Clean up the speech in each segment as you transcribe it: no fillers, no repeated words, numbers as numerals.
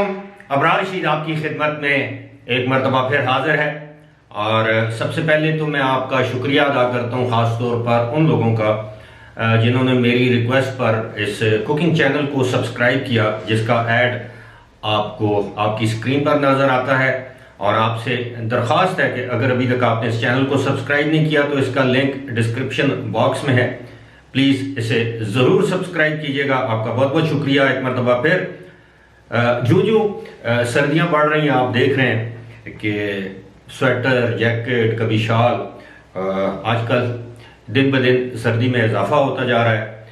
अलैकुम। अबरार रशीद आपकी खिदमत में एक मरतबा फिर हाजिर है। और सबसे पहले तो मैं आपका शुक्रिया अदा करता हूँ, ख़ास तौर पर उन लोगों का जिन्होंने मेरी रिक्वेस्ट पर इस कुकिंग चैनल को सब्सक्राइब किया, जिसका ऐड आपको आपकी स्क्रीन पर नज़र आता है। और आपसे दरख्वास्त है कि अगर अभी तक आपने इस चैनल को सब्सक्राइब नहीं किया तो इसका लिंक डिस्क्रिप्शन बॉक्स में है, प्लीज़ इसे ज़रूर सब्सक्राइब कीजिएगा। आपका बहुत बहुत शुक्रिया एक मरतबा फिर। जो सर्दियाँ बढ़ रही हैं, आप देख रहे हैं कि स्वेटर, जैकेट, कभी शाल, आजकल दिन ब दिन सर्दी में इजाफा होता जा रहा है।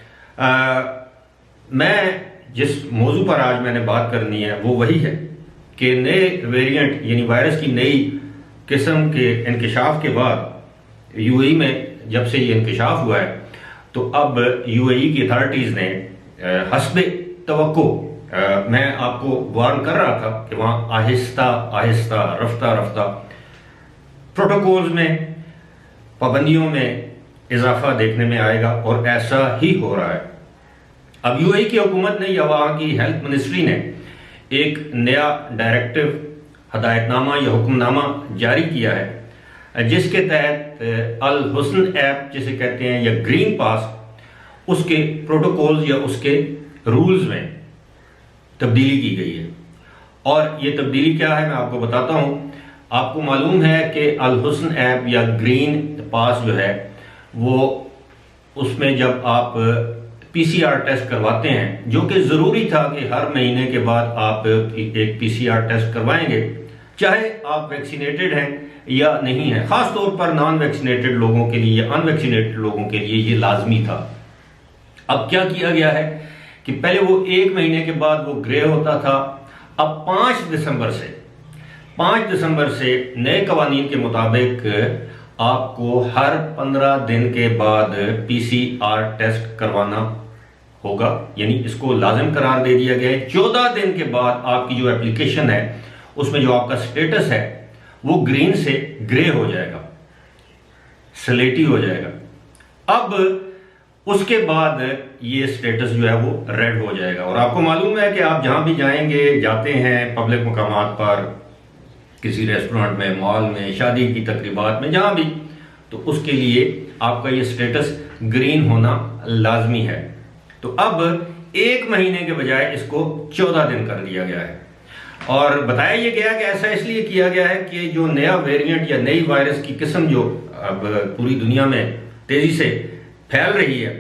मैं जिस मौजू पर आज मैंने बात करनी है वो वही है कि नए वेरिएंट यानी वायरस की नई किस्म के इंकशाफ के बाद यूएई में जब से ये इंकशाफ हुआ है, तो अब यूएई की अथॉरिटीज़ ने हस्बे तवक्को, मैं आपको वार्न कर रहा था कि वहाँ आहिस्ता आहिस्ता रफ्ता रफ्ता प्रोटोकॉल्स में, पाबंदियों में इजाफा देखने में आएगा, और ऐसा ही हो रहा है। अब यूएई की हुकूमत ने या वहाँ की हेल्थ मिनिस्ट्री ने एक नया डायरेक्टिव, हदायतनामा या हुक्मनामा जारी किया है, जिसके तहत अल हुस्न ऐप जिसे कहते हैं या ग्रीन पास, उसके प्रोटोकॉल्स या उसके रूल्स में तब्दीली की गई है। और ये तब्दीली क्या है मैं आपको बताता हूँ। आपको मालूम है कि अल हुस्न ऐप या ग्रीन पास जो है वो, उसमें जब आप पीसीआर टेस्ट करवाते हैं, जो कि ज़रूरी था कि हर महीने के बाद आप एक पीसीआर टेस्ट करवाएंगे, चाहे आप वैक्सीनेटेड हैं या नहीं हैं। ख़ास तौर पर नॉन वैक्सीनेटेड लोगों के लिए या अनवैक्सीनेटेड लोगों के लिए ये लाजमी था। अब क्या किया गया है कि पहले वो 1 महीने के बाद वो ग्रे होता था, अब 5 दिसंबर से नए कवानीन के मुताबिक आपको हर 15 दिन के बाद पीसीआर टेस्ट करवाना होगा, यानी इसको लाजिम करार दे दिया गया है। 14 दिन के बाद आपकी जो एप्लीकेशन है उसमें जो आपका स्टेटस है वो ग्रीन से ग्रे हो जाएगा, स्लेटी हो जाएगा। अब उसके बाद ये स्टेटस जो है वो रेड हो जाएगा। और आपको मालूम है कि आप जहां भी जाते हैं पब्लिक मकामात पर, किसी रेस्टोरेंट में, मॉल में, शादी की तकरीबात में, जहां भी, तो उसके लिए आपका ये स्टेटस ग्रीन होना लाजमी है। तो अब 1 महीने के बजाय इसको 14 दिन कर दिया गया है। और बताया ये गया कि ऐसा इसलिए किया गया है कि जो नया वेरिएंट या नई वायरस की किस्म जो अब पूरी दुनिया में तेजी से फैल रही है,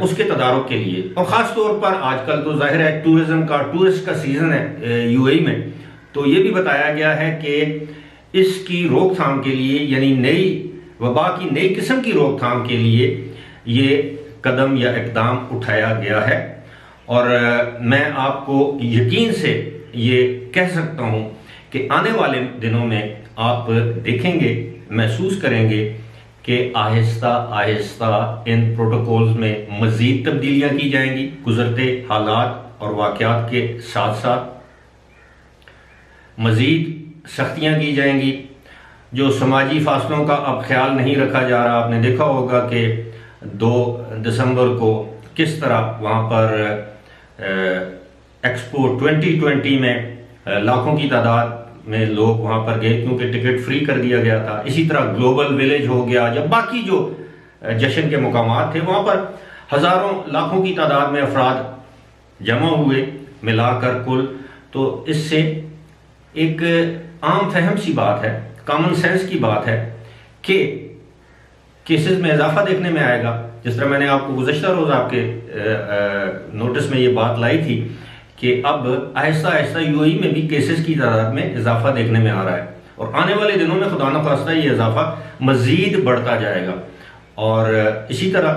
उसके तदारुक के लिए, और ख़ास तौर पर आजकल तो जाहिर है टूरिस्ट का सीज़न है यूएई में, तो ये भी बताया गया है कि इसकी रोकथाम के लिए, यानी नई वबा की नई किस्म की रोकथाम के लिए ये कदम या इकदाम उठाया गया है। और मैं आपको यकीन से ये कह सकता हूँ कि आने वाले दिनों में आप देखेंगे, महसूस करेंगे कि आहिस्ता आहिस्ता इन प्रोटोकॉल्स में मज़ीद तब्दीलियाँ की जाएंगी, गुज़रते हालात और वाक़यात के साथ साथ मज़ीद सख्तियाँ की जाएंगी। जो समाजी फासलों का अब ख्याल नहीं रखा जा रहा, आपने देखा होगा कि 2 दिसंबर को किस तरह वहाँ पर एक्सपो 2020 में लाखों की तादाद में लोग वहाँ पर गए, क्योंकि टिकट फ्री कर दिया गया था। इसी तरह ग्लोबल विलेज हो गया, या बाकी जो जश्न के मुकामात थे, वहाँ पर हज़ारों लाखों की तादाद में अफराद जमा हुए मिलाकर कुल। तो इससे एक आम फहम सी बात है, कॉमन सेंस की बात है कि केसेस में इजाफा देखने में आएगा। जिस तरह मैंने आपको गुज़श्ता रोज़ आपके नोटिस में ये बात लाई थी कि अब आहिस्ता आहिस्ता यूएई में भी केसेस की तादाद में इजाफा देखने में आ रहा है, और आने वाले दिनों में खुदा न खास्ता ये इजाफा मज़ीद बढ़ता जाएगा। और इसी तरह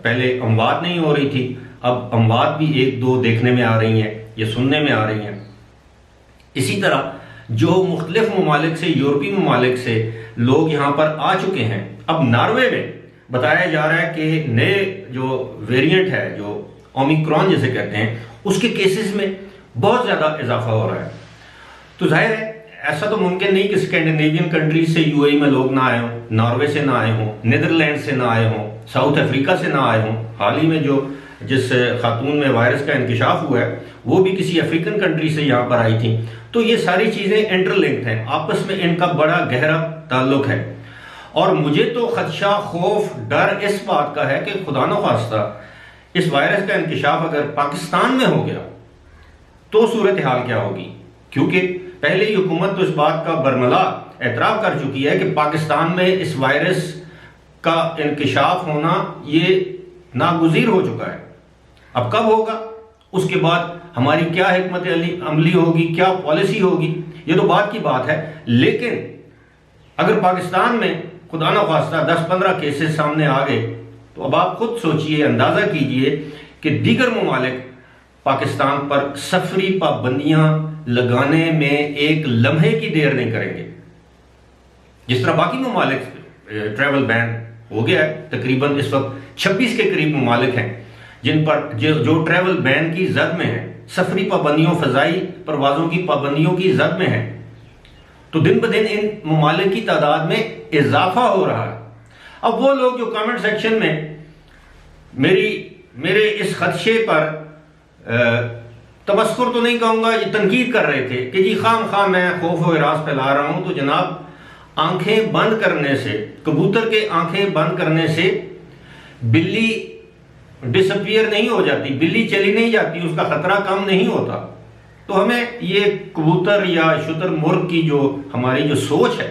पहले अमवात नहीं हो रही थी, अब अमवात भी 1-2 देखने में आ रही हैं या सुनने में आ रही हैं। इसी तरह जो मुख्तलिफ ममालिक से, यूरोपीय ममालिक से लोग यहाँ पर आ चुके हैं। अब नॉर्वे में बताया जा रहा है कि नए जो वेरिएंट है, जो ओमिक्रॉन जिसे कहते हैं, उसके केसेस में बहुत ज़्यादा इजाफा हो रहा है। तो जाहिर है ऐसा तो मुमकिन नहीं कि स्कैंडिनेवियन कंट्रीज से यूएई में लोग ना आए हों, नॉर्वे से ना आए हों, नीदरलैंड से ना आए हों, साउथ अफ्रीका से ना आए हों। हाल ही में जो जिस खातून में वायरस का इंकशाफ हुआ है वो भी किसी अफ्रीकन कंट्री से यहाँ पर आई थी। तो ये सारी चीज़ें इंटरलिंक्ड हैं, आपस में इनका बड़ा गहरा ताल्लुक है। और मुझे तो खदशा, खौफ, डर इस बात का है कि खुदा न खास्ता इस वायरस का इंकशाफ अगर पाकिस्तान में हो गया तो सूरत हाल क्या होगी। क्योंकि पहले ही हुकूमत तो इस बात का बरमला एतराफ़ कर चुकी है कि पाकिस्तान में इस वायरस का इंकशाफ होना ये नागुज़ीर हो चुका है। अब कब होगा, उसके बाद हमारी क्या हिकमत अमली होगी, क्या पॉलिसी होगी, ये तो बात की बात है। लेकिन अगर पाकिस्तान में खुदा न खास्ता 10-15 केसेस सामने आ गए तो अब आप खुद सोचिए, अंदाज़ा कीजिए कि दीगर ममालिक पाकिस्तान पर सफरी पाबंदियां लगाने में एक लम्हे की देर नहीं करेंगे। जिस तरह बाकी ममालिक ट्रैवल बैन हो गया है, तकरीबन इस वक्त 26 के करीब ममालिक हैं जिन पर जो ट्रैवल बैन की जद में है, सफरी पाबंदियों, फजाई परवाजों की पाबंदियों की जद में है। तो दिन ब दिन इन ममालिक की तादाद में इजाफा हो रहा है। अब वो लोग जो कमेंट सेक्शन में मेरे इस खदशे पर तमस्कुर तो नहीं कहूंगा, ये तनकीद कर रहे थे कि जी खाम खाम मैं खौफ व हिरास फैला रहा हूं, तो जनाब आंखें बंद करने से, कबूतर के आंखें बंद करने से बिल्ली डिसअपियर नहीं हो जाती, बिल्ली चली नहीं जाती, उसका खतरा कम नहीं होता। तो हमें ये कबूतर या शुतुरमुर्ग की जो हमारी जो सोच है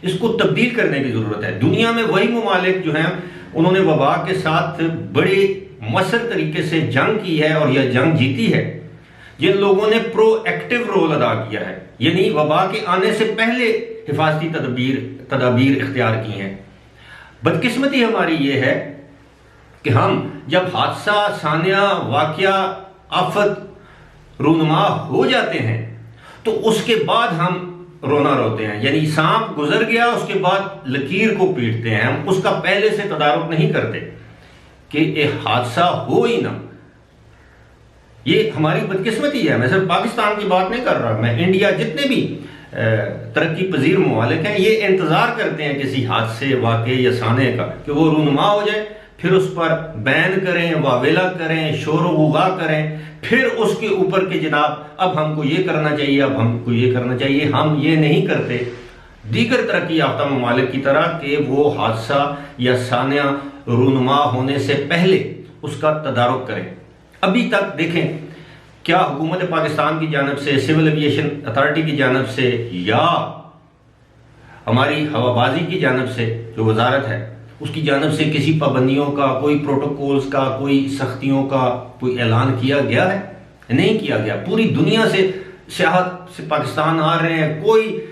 इसको तब्दील करने की जरूरत है। दुनिया में वही ममालिक जो हैं उन्होंने वबा के साथ बड़े मसर तरीके से जंग की है और यह जंग जीती है, जिन लोगों ने प्रोएक्टिव रोल अदा किया है, यानी वबा के आने से पहले हिफाजती तदाबीर इख्तियार की हैं। बदकिस्मती हमारी ये है कि हम जब हादसा, सानिया, वाकया, आफत रूनुमा हो जाते हैं तो उसके बाद हम रोना रोते हैं, यानी सांप गुजर गया उसके बाद लकीर को पीटते हैं, हम उसका पहले से तदारुक नहीं करते कि एक हादसा हो ही ना। ये हमारी बदकिस्मती है। मैं सिर्फ पाकिस्तान की बात नहीं कर रहा, मैं इंडिया, जितने भी तरक्की पजीर ममालिक हैं ये इंतजार करते हैं किसी हादसे, वाक़े या साने का कि वो रूनुमा हो जाए, फिर उस पर बैन करें, वावेला करें, शोर गुगा करें, फिर उसके ऊपर के जनाब अब हमको ये करना चाहिए, अब हमको ये करना चाहिए। हम ये नहीं करते दीगर तरक्की याफ्ता ममालिक की तरह कि वो हादसा या सानिया रूनुमा होने से पहले उसका तदारुक करें। अभी तक देखें क्या हुकूमत पाकिस्तान की जानब से, सिविल एविएशन अथॉरिटी की जानब से या हमारी हवाबाजी की जानब से जो वजारत है उसकी जानब से किसी पाबंदियों का, कोई प्रोटोकॉल्स का, कोई सख्तियों का कोई ऐलान किया गया है? नहीं किया गया। पूरी दुनिया से सियाहत से पाकिस्तान आ रहे हैं, कोई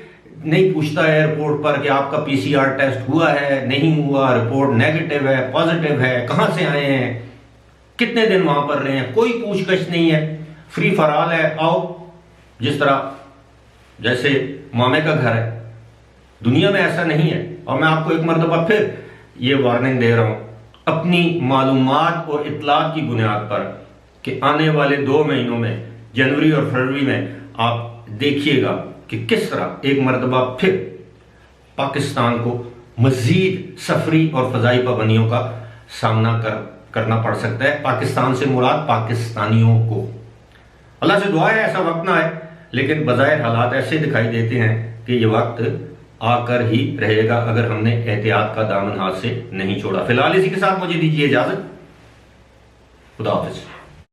नहीं पूछता एयरपोर्ट पर कि आपका पीसीआर टेस्ट हुआ है, नहीं हुआ, रिपोर्ट नेगेटिव है, पॉजिटिव है, कहाँ से आए हैं, कितने दिन वहां पर रहे हैं, कोई पूछगछ नहीं है, फ्री फॉर ऑल है, आओ। जिस तरह जैसे मामे का घर है, दुनिया में ऐसा नहीं है। और मैं आपको एक मरतबा फिर ये वार्निंग दे रहा हूं अपनी मालूमात और इतलात की बुनियाद पर कि आने वाले 2 महीनों में, जनवरी और फरवरी में, आप देखिएगा कि किस तरह एक मरतबा फिर पाकिस्तान को मजीद सफरी और फजाई पाबंदियों का सामना करना पड़ सकता है। पाकिस्तान से मुराद पाकिस्तानियों को। अल्लाह से दुआ है ऐसा वक्त ना आए, लेकिन बज़ाहिर हालात ऐसे दिखाई देते हैं कि ये वक्त आकर ही रहेगा अगर हमने एहतियात का दामन हाथ से नहीं छोड़ा। फिलहाल इसी के साथ मुझे दीजिए इजाजत। खुदा हाफिज।